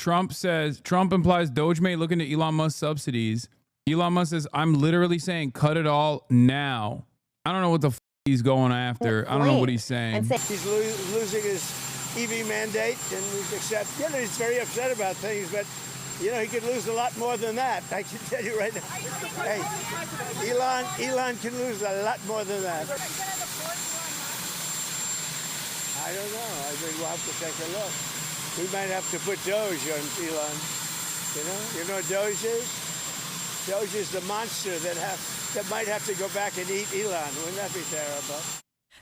Trump implies Doge may look into Elon Musk subsidies. Elon Musk says, I'm literally saying cut it all now. I don't know what the he's going after. I don't know what he's saying. He's losing his EV mandate, and he's very upset about things, but he could lose a lot more than that. I can tell you right now. Hey, Elon can lose a lot more than that. I don't know. I think we'll have to take a look. We might have to put Doge on Elon. You know what Doge is? Doge is the monster that might have to go back and eat Elon. Wouldn't that be terrible?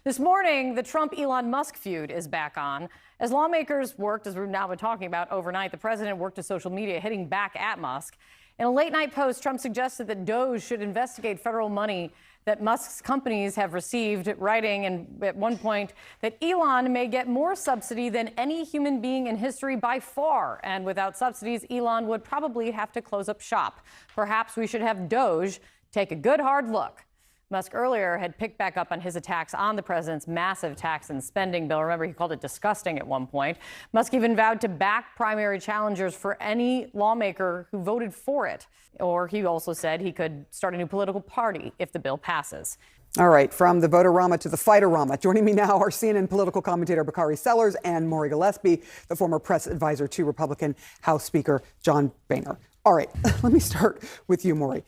This morning, the Trump-Elon Musk feud is back on. As lawmakers worked, as we've now been talking about overnight, the president worked to social media, hitting back at Musk. In a late-night post, Trump suggested that Doge should investigate federal money that Musk's companies have received, writing and at one point that Elon may get more subsidy than any human being in history by far. And without subsidies, Elon would probably have to close up shop. Perhaps we should have Doge take a good hard look. Musk earlier had picked back up on his attacks on the president's massive tax and spending bill. Remember, he called it disgusting at one point. Musk even vowed to back primary challengers for any lawmaker who voted for it. Or he also said he could start a new political party if the bill passes. All right, from the voter-rama to the fighter-rama. Joining me now are CNN political commentator Bakari Sellers and Maury Gillespie, the former press advisor to Republican House Speaker John Boehner. All right, let me start with you, Maury.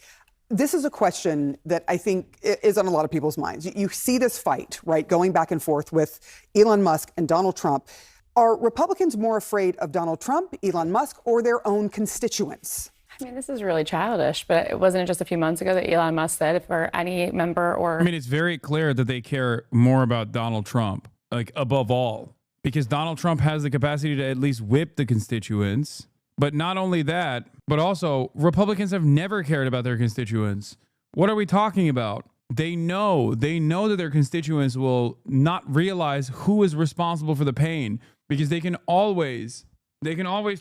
This is a question that I think is on a lot of people's minds. You see this fight, right, going back and forth with Elon Musk and Donald Trump. Are Republicans more afraid of Donald Trump, Elon Musk, or their own constituents? I mean, this is really childish, but wasn't it just a few months ago that Elon Musk said for any member or... I mean, it's very clear that they care more about Donald Trump, like above all, because Donald Trump has the capacity to at least whip the constituents. But not only that, but also Republicans have never cared about their constituents. What are we talking about? They know that their constituents will not realize who is responsible for the pain, because they can always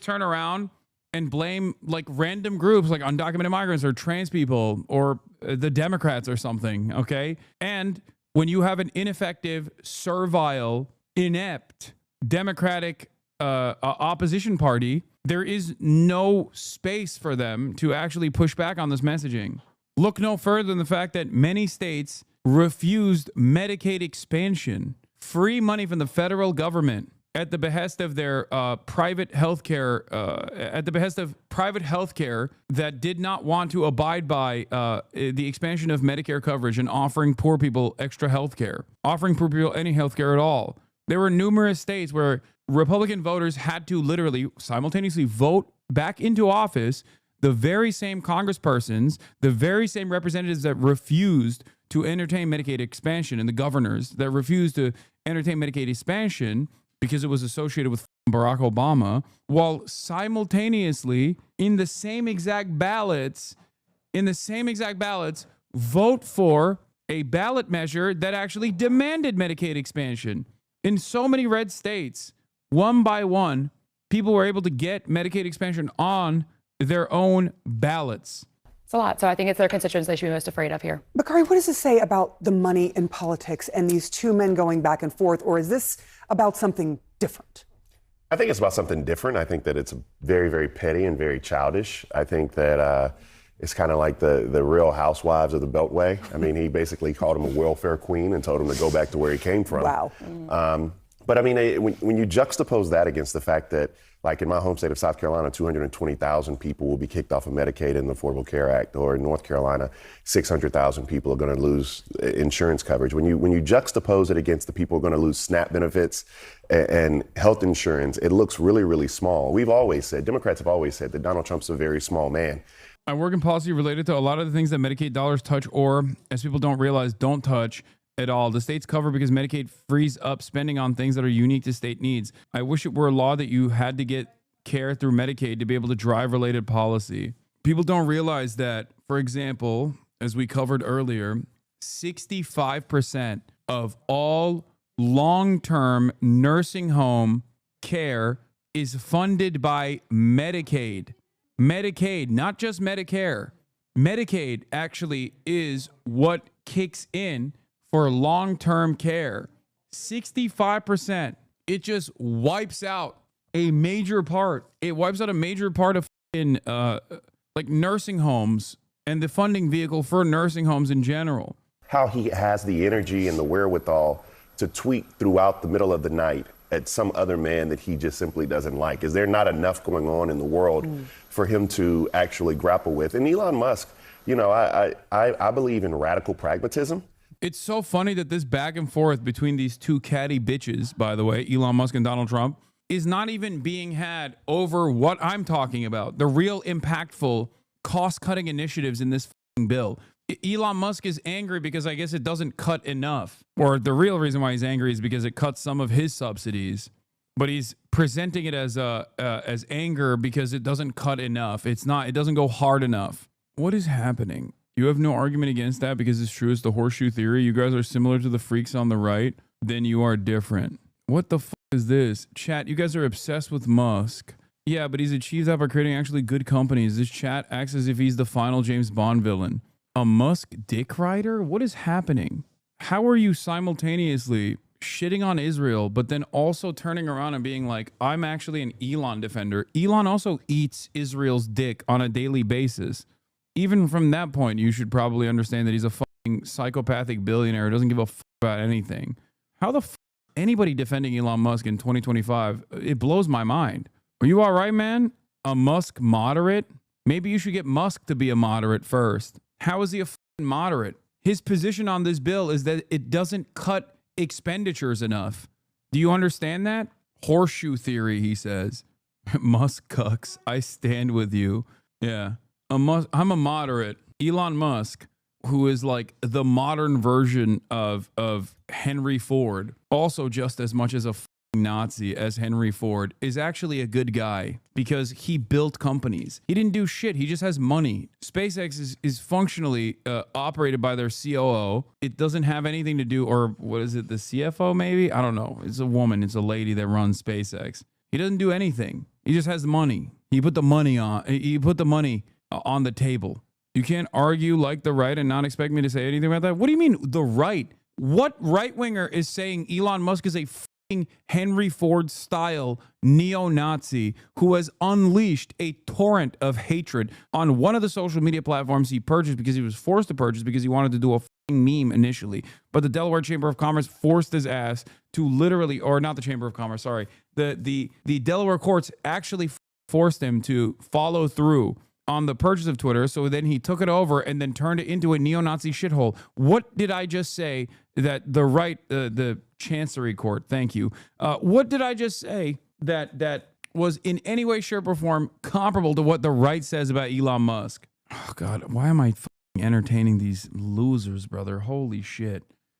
turn around and blame like random groups like undocumented migrants or trans people or the Democrats or something. OK, and when you have an ineffective, servile, inept Democratic opposition party, there is no space for them to actually push back on this messaging. Look no further than the fact that many states refused Medicaid expansion, free money from the federal government at the behest of their private healthcare, that did not want to abide by the expansion of Medicare coverage and offering poor people extra healthcare, offering poor people any healthcare at all. There were numerous states where Republican voters had to literally simultaneously vote back into office the very same congresspersons, the very same representatives that refused to entertain Medicaid expansion, and the governors that refused to entertain Medicaid expansion because it was associated with Barack Obama, while simultaneously in the same exact ballots, vote for a ballot measure that actually demanded Medicaid expansion. In so many red states, one by one, people were able to get Medicaid expansion on their own ballots. It's a lot. So I think it's their constituents they should be most afraid of here. Bakari, what does this say about the money in politics and these two men going back and forth? Or is this about something different? I think it's about something different. I think that it's very, very petty and very childish. I think that it's kind of like the Real Housewives of the Beltway. I mean, he basically called him a welfare queen and told him to go back to where he came from. Wow. But I mean, when you juxtapose that against the fact that, like in my home state of South Carolina, 220,000 people will be kicked off of Medicaid in the Affordable Care Act, or in North Carolina, 600,000 people are going to lose insurance coverage. When you juxtapose it against the people who are going to lose SNAP benefits and health insurance, it looks really, really small. Democrats have always said that Donald Trump's a very small man. I work in policy related to a lot of the things that Medicaid dollars touch, or, as people don't realize, don't touch at all. The states cover because Medicaid frees up spending on things that are unique to state needs. I wish it were a law that you had to get care through Medicaid to be able to drive related policy. People don't realize that, for example, as we covered earlier, 65% of all long-term nursing home care is funded by Medicaid. Medicaid, not just Medicare. Medicaid actually is what kicks in for long-term care. 65%. It just wipes out a major part. It wipes out a major part of like nursing homes and the funding vehicle for nursing homes in general. How he has the energy and the wherewithal to tweet throughout the middle of the night at some other man that he just simply doesn't like. Is there not enough going on in the world for him to actually grapple with? And Elon Musk, you know, I believe in radical pragmatism. It's so funny that this back and forth between these two catty bitches, by the way, Elon Musk and Donald Trump, is not even being had over what I'm talking about. The real impactful cost-cutting initiatives in this bill. Elon Musk is angry because I guess it doesn't cut enough. Or the real reason why he's angry is because it cuts some of his subsidies. But he's presenting it as anger because it doesn't cut enough. It doesn't go hard enough. What is happening? You have no argument against that because it's true. It's the horseshoe theory. You guys are similar to the freaks on the right. Then you are different. What the fuck is this? Chat, you guys are obsessed with Musk. Yeah, but he's achieved that by creating actually good companies. This chat acts as if he's the final James Bond villain. A Musk dick rider? What is happening? How are you simultaneously shitting on Israel, but then also turning around and being like, I'm actually an Elon defender? Elon also eats Israel's dick on a daily basis. Even from that point, you should probably understand that he's a fucking psychopathic billionaire who doesn't give a fuck about anything. How the fuck anybody defending Elon Musk in 2025? It blows my mind. Are you all right, man? A Musk moderate? Maybe you should get Musk to be a moderate first. How is he a fucking moderate? His position on this bill is that it doesn't cut expenditures enough. Do you understand that? Horseshoe theory, he says. Musk cucks. I stand with you. Yeah. I'm a moderate. Elon Musk, who is like the modern version of Henry Ford, also just as much as a Nazi as Henry Ford, is actually a good guy because he built companies. He didn't do shit. He just has money. SpaceX is functionally operated by their COO. It doesn't have anything to do, or what is it, the CFO maybe? I don't know. It's a woman. It's a lady that runs SpaceX. He doesn't do anything. He just has money. He put the money on the table. You can't argue like the right and not expect me to say anything about that. What do you mean the right? What right-winger is saying Elon Musk is a Henry Ford style neo-Nazi who has unleashed a torrent of hatred on one of the social media platforms he purchased because he was forced to purchase because he wanted to do a meme initially, but the Delaware Chamber of Commerce forced his ass to literally, or not the Chamber of Commerce, sorry, the Delaware courts actually forced him to follow through on the purchase of Twitter. So then he took it over and then turned it into a neo-Nazi shithole. What did I just say that the right, the Chancery Court, thank you. What did I just say that was in any way, shape, or form comparable to what the right says about Elon Musk? Oh God, why am I entertaining these losers, brother? Holy shit.